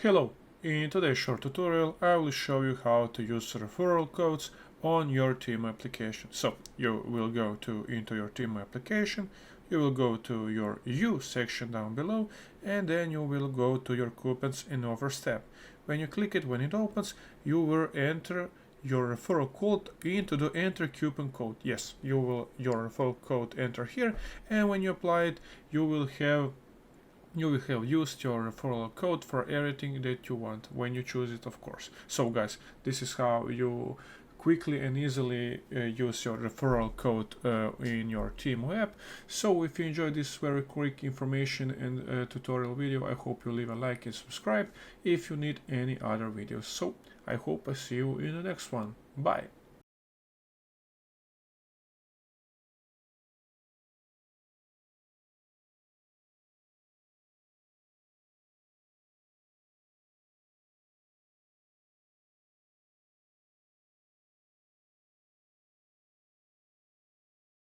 Hello, in today's short tutorial I will show you how to use referral codes on your Temu application. So you will go into your Temu application, you will go to your You section down below, and then you will go to your coupons and offers tab. When you click it, when it opens, you will enter your referral code into the enter coupon code. Yes, you will your referral code enter here, and when you apply it, you will have used your referral code for everything that you want when you choose it, of course. So guys, this is how you quickly and easily use your referral code in your Temu app. So if you enjoyed this very quick information and tutorial video, I hope you leave a like and subscribe if you need any other videos. So I hope I see you in the next one. Bye.